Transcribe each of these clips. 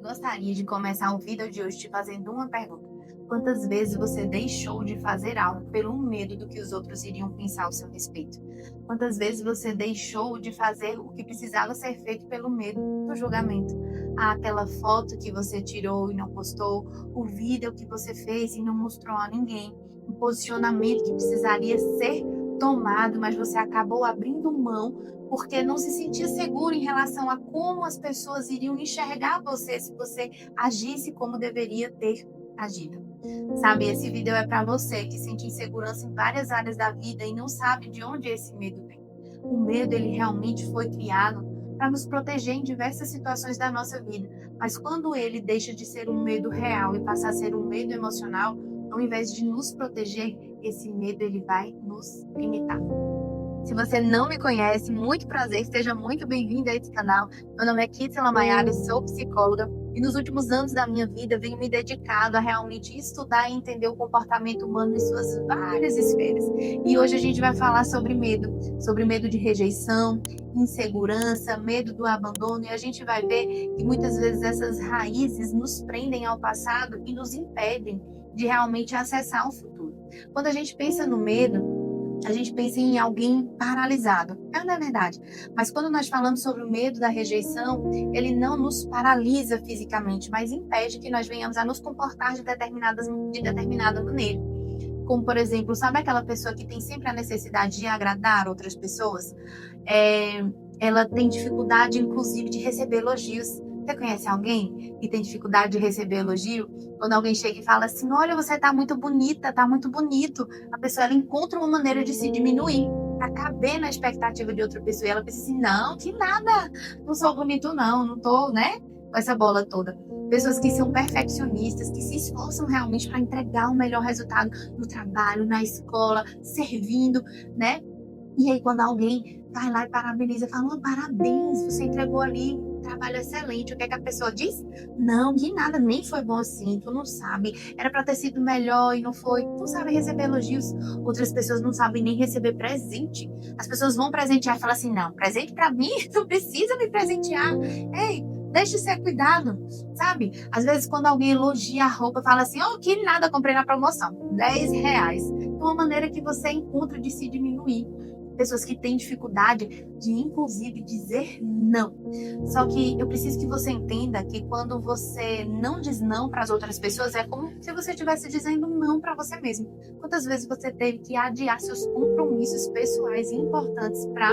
Gostaria de começar o vídeo de hoje te fazendo uma pergunta. Quantas vezes você deixou de fazer algo pelo medo do que os outros iriam pensar ao seu respeito? Quantas vezes você deixou de fazer o que precisava ser feito pelo medo do julgamento? Aquela foto que você tirou e não postou, o vídeo que você fez e não mostrou a ninguém, o posicionamento que precisaria ser tomado, mas você acabou abrindo mão porque não se sentia seguro em relação a como as pessoas iriam enxergar você se você agisse como deveria ter agido. Sabe, esse vídeo é para você que sente insegurança em várias áreas da vida e não sabe de onde esse medo vem. O medo, ele realmente foi criado para nos proteger em diversas situações da nossa vida, mas quando ele deixa de ser um medo real e passa a ser um medo emocional, ao invés de nos proteger, esse medo ele vai nos limitar. Se você não me conhece, muito prazer, seja muito bem-vindo a esse canal. Meu nome é Kitsela Maiara, sou psicóloga e nos últimos anos da minha vida venho me dedicado a realmente estudar e entender o comportamento humano em suas várias esferas. E hoje a gente vai falar sobre medo de rejeição, insegurança, medo do abandono, e a gente vai ver que muitas vezes essas raízes nos prendem ao passado e nos impedem de realmente acessar o futuro. Quando a gente pensa no medo, a gente pensa em alguém paralisado. É, não é verdade. Mas quando nós falamos sobre o medo da rejeição, ele não nos paralisa fisicamente, mas impede que nós venhamos a nos comportar de determinada maneira. Como, por exemplo, sabe aquela pessoa que tem sempre a necessidade de agradar outras pessoas? É, ela tem dificuldade, inclusive, de receber elogios. Você conhece alguém que tem dificuldade de receber elogio? Quando alguém chega e fala assim, olha, você tá muito bonita, tá muito bonito. A pessoa, ela encontra uma maneira de se diminuir, pra caber na expectativa de outra pessoa. E ela pensa assim, não, que nada, não sou bonito não, não tô, né, com essa bola toda. Pessoas que são perfeccionistas, que se esforçam realmente para entregar o melhor resultado no trabalho, na escola, servindo, né? E aí, quando alguém vai lá e parabeniza, fala, oh, parabéns, você entregou ali um trabalho excelente. O que é que a pessoa diz? Não, que nada, nem foi bom assim, tu não sabe. Era para ter sido melhor e não foi. Tu não sabe receber elogios. Outras pessoas não sabem nem receber presente. As pessoas vão presentear e falam assim, não, presente para mim, tu precisa me presentear. Ei, deixa de ser cuidado, sabe? Às vezes, quando alguém elogia a roupa, fala assim, oh, que nada, comprei na promoção, R$ 10. Então, uma maneira que você encontra de se diminuir. Pessoas que têm dificuldade de, inclusive, dizer não. Só que eu preciso que você entenda que quando você não diz não para as outras pessoas, é como se você estivesse dizendo não para você mesmo. Quantas vezes você teve que adiar seus compromissos pessoais importantes para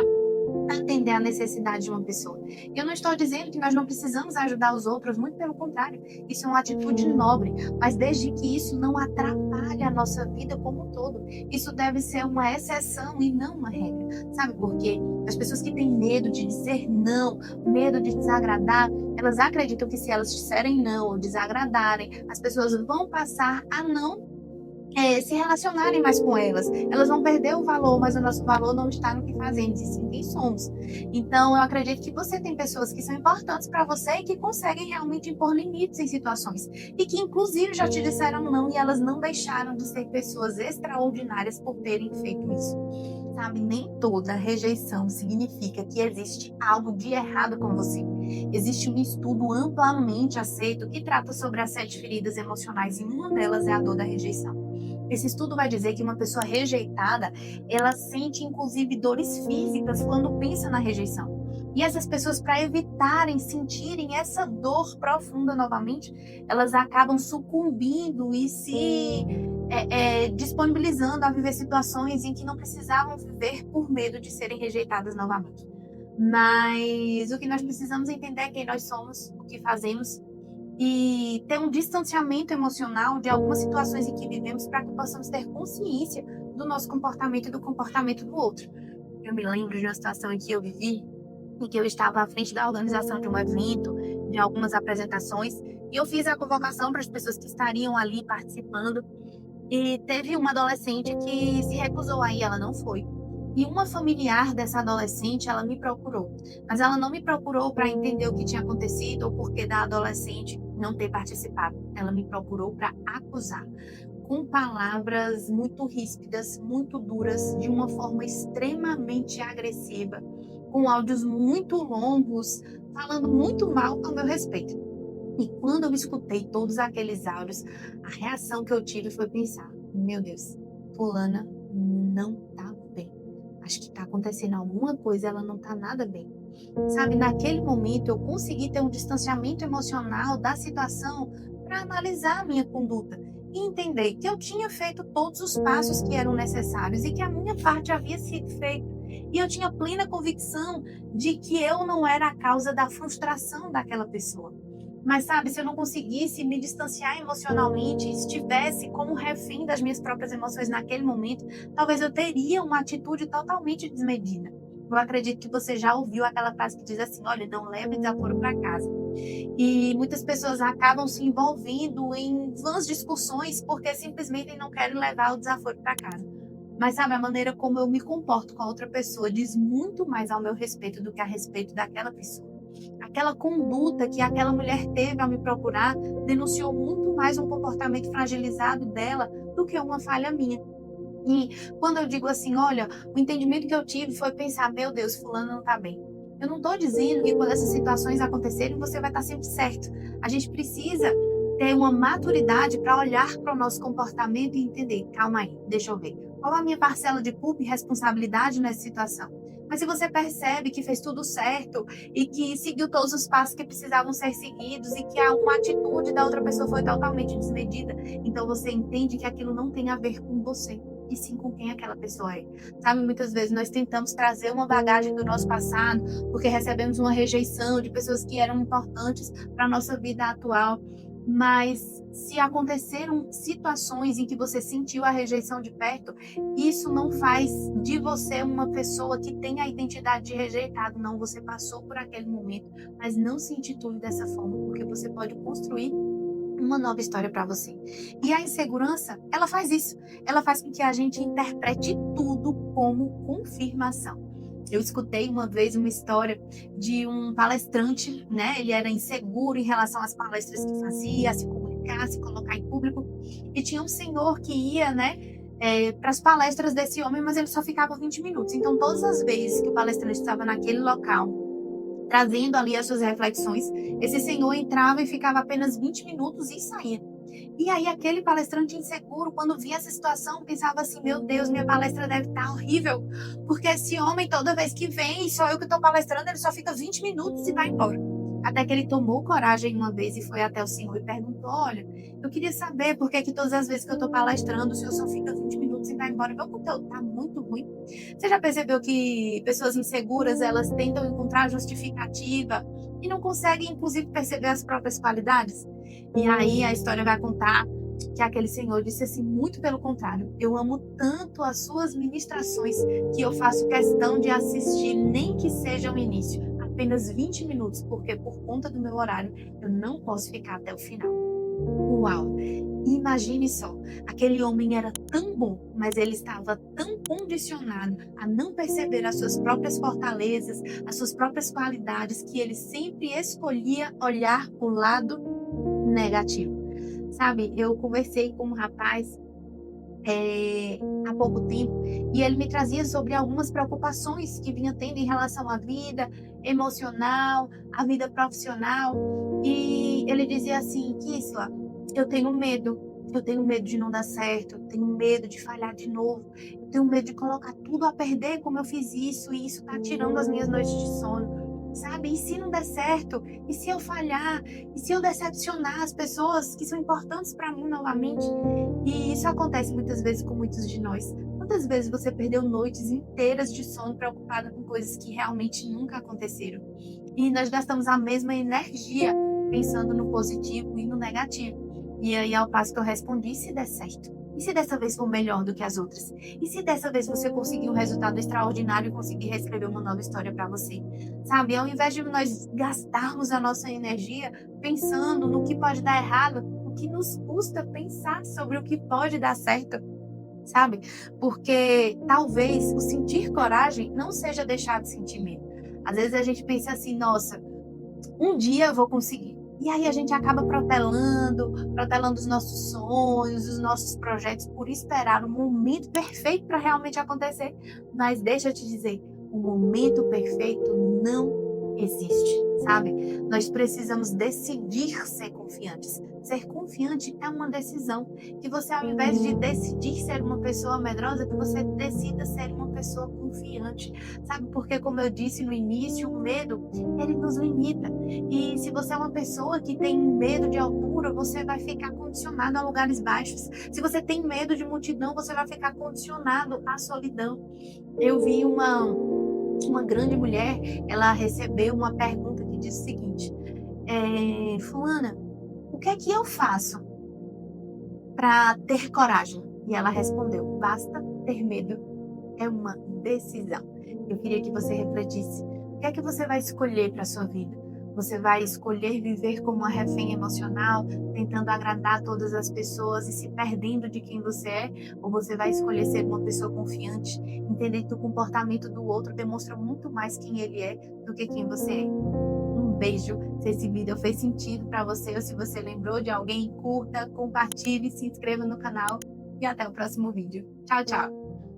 atender a necessidade de uma pessoa? Eu não estou dizendo que nós não precisamos ajudar os outros, muito pelo contrário, isso é uma atitude nobre, mas desde que isso não atrapalhe a nossa vida como um todo. Isso deve ser uma exceção e não uma regra. Sabe por quê? As pessoas que têm medo de dizer não, medo de desagradar, elas acreditam que se elas disserem não ou desagradarem, as pessoas vão passar a não se relacionarem mais com elas. Elas vão perder o valor, mas o nosso valor não está no que fazemos, e sim quem somos. Então, eu acredito que você tem pessoas que são importantes para você e que conseguem realmente impor limites em situações. E que, inclusive, já te disseram não e elas não deixaram de ser pessoas extraordinárias por terem feito isso. Sabe, nem toda rejeição significa que existe algo de errado com você. Existe um estudo amplamente aceito que trata sobre as 7 feridas emocionais e uma delas é a dor da rejeição. Esse estudo vai dizer que uma pessoa rejeitada, ela sente inclusive dores físicas quando pensa na rejeição. E essas pessoas, para evitarem sentirem essa dor profunda novamente, elas acabam sucumbindo e se disponibilizando a viver situações em que não precisavam viver por medo de serem rejeitadas novamente. Mas o que nós precisamos entender é quem nós somos, o que fazemos e ter um distanciamento emocional de algumas situações em que vivemos para que possamos ter consciência do nosso comportamento e do comportamento do outro. Eu me lembro de uma situação em que eu vivi, em que eu estava à frente da organização de um evento, de algumas apresentações, e eu fiz a convocação para as pessoas que estariam ali participando, e teve uma adolescente que se recusou aí, ela não foi. E uma familiar dessa adolescente, ela me procurou. Mas ela não me procurou para entender o que tinha acontecido ou porquê da adolescente não ter participado. Ela me procurou para acusar, com palavras muito ríspidas, muito duras, de uma forma extremamente agressiva, com áudios muito longos, falando muito mal ao meu respeito. E quando eu escutei todos aqueles áudios, a reação que eu tive foi pensar: meu Deus, fulana não tá bem. Acho que tá acontecendo alguma coisa, ela não tá nada bem. Sabe, naquele momento eu consegui ter um distanciamento emocional da situação para analisar a minha conduta e entender que eu tinha feito todos os passos que eram necessários e que a minha parte havia sido feita. E eu tinha plena convicção de que eu não era a causa da frustração daquela pessoa. Mas sabe, se eu não conseguisse me distanciar emocionalmente, estivesse como refém das minhas próprias emoções naquele momento, talvez eu teria uma atitude totalmente desmedida. Eu acredito que você já ouviu aquela frase que diz assim: olha, não leve desaforo para casa. E muitas pessoas acabam se envolvendo em vãs discussões porque simplesmente não querem levar o desaforo para casa. Mas sabe, a maneira como eu me comporto com a outra pessoa diz muito mais ao meu respeito do que a respeito daquela pessoa. Aquela conduta que aquela mulher teve ao me procurar denunciou muito mais um comportamento fragilizado dela do que uma falha minha. E quando eu digo assim, olha, o entendimento que eu tive foi pensar, meu Deus, fulano não tá bem. Eu não estou dizendo que quando essas situações acontecerem, você vai estar sempre certo. A gente precisa ter uma maturidade para olhar para o nosso comportamento e entender, calma aí, deixa eu ver. Qual a minha parcela de culpa e responsabilidade nessa situação? Mas se você percebe que fez tudo certo e que seguiu todos os passos que precisavam ser seguidos e que uma atitude da outra pessoa foi totalmente desmedida, então você entende que aquilo não tem a ver com você e sim com quem aquela pessoa é. Sabe, muitas vezes nós tentamos trazer uma bagagem do nosso passado porque recebemos uma rejeição de pessoas que eram importantes para a nossa vida atual. Mas se aconteceram situações em que você sentiu a rejeição de perto, isso não faz de você uma pessoa que tem a identidade de rejeitado. Não, você passou por aquele momento, mas não se intitule dessa forma, porque você pode construir uma nova história para você. E a insegurança, ela faz isso. Ela faz com que a gente interprete tudo como confirmação. Eu escutei uma vez uma história de um palestrante, né? Ele era inseguro em relação às palestras que fazia, a se comunicar, a se colocar em público. E tinha um senhor que ia, né? Para as palestras desse homem, mas ele só ficava 20 minutos. Então, todas as vezes que o palestrante estava naquele local, trazendo ali as suas reflexões, esse senhor entrava e ficava apenas 20 minutos e saía. E aí aquele palestrante inseguro, quando via essa situação, pensava assim, meu Deus, minha palestra deve estar horrível, porque esse homem toda vez que vem, só eu que estou palestrando, ele só fica 20 minutos e vai embora. Até que ele tomou coragem uma vez e foi até o senhor e perguntou, olha, eu queria saber por que todas as vezes que eu estou palestrando, o senhor só fica 20 minutos e vai embora. Meu conteúdo está muito ruim. Você já percebeu que pessoas inseguras, elas tentam encontrar justificativa e não conseguem, inclusive, perceber as próprias qualidades? E aí a história vai contar que aquele senhor disse assim, muito pelo contrário, eu amo tanto as suas ministrações que eu faço questão de assistir, nem que seja o início, apenas 20 minutos, porque por conta do meu horário eu não posso ficar até o final. Uau! Imagine só, aquele homem era tão bom, mas ele estava tão condicionado a não perceber as suas próprias fortalezas, as suas próprias qualidades, que ele sempre escolhia olhar para o lado negativo. Sabe, eu conversei com um rapaz há pouco tempo e ele me trazia sobre algumas preocupações que vinha tendo em relação à vida emocional, à vida profissional. E ele dizia assim, Kisla, eu tenho medo de não dar certo, eu tenho medo de falhar de novo, eu tenho medo de colocar tudo a perder como eu fiz isso, e isso está tirando as minhas noites de sono. Sabe? E se não der certo? E se eu falhar? E se eu decepcionar as pessoas que são importantes para mim novamente? E isso acontece muitas vezes com muitos de nós. Quantas vezes você perdeu noites inteiras de sono preocupada com coisas que realmente nunca aconteceram? E nós gastamos a mesma energia pensando no positivo e no negativo. E aí, ao passo que eu respondi, se der certo? E se dessa vez for melhor do que as outras? E se dessa vez você conseguir um resultado extraordinário e conseguir reescrever uma nova história para você? Sabe, ao invés de nós gastarmos a nossa energia pensando no que pode dar errado, o que nos custa pensar sobre o que pode dar certo, sabe? Porque talvez o sentir coragem não seja deixar de sentir medo. Às vezes a gente pensa assim, nossa, um dia eu vou conseguir. E aí a gente acaba protelando os nossos sonhos, os nossos projetos por esperar o momento perfeito para realmente acontecer. Mas deixa eu te dizer, o momento perfeito não existe. sabe? Nós precisamos decidir ser confiantes. Ser confiante é uma decisão. Que você, ao invés de decidir ser uma pessoa medrosa, que você decida ser uma pessoa confiante, sabe? Porque, como eu disse no início, o medo, ele nos limita. E se você é uma pessoa que tem medo de altura, você vai ficar condicionado a lugares baixos. Se você tem medo de multidão, você vai ficar condicionado à solidão. Eu vi uma grande mulher, ela recebeu uma pergunta que diz o seguinte: fulana, o que é que eu faço para ter coragem? E ela respondeu: basta ter medo, é uma decisão. Eu queria que você refletisse. O que é que você vai escolher para a sua vida? Você vai escolher viver como uma refém emocional, tentando agradar todas as pessoas e se perdendo de quem você é? Ou você vai escolher ser uma pessoa confiante, entender que o comportamento do outro demonstra muito mais quem ele é do que quem você é? Um beijo. Se esse vídeo fez sentido para você ou se você lembrou de alguém, curta, compartilhe, se inscreva no canal e até o próximo vídeo. Tchau, tchau!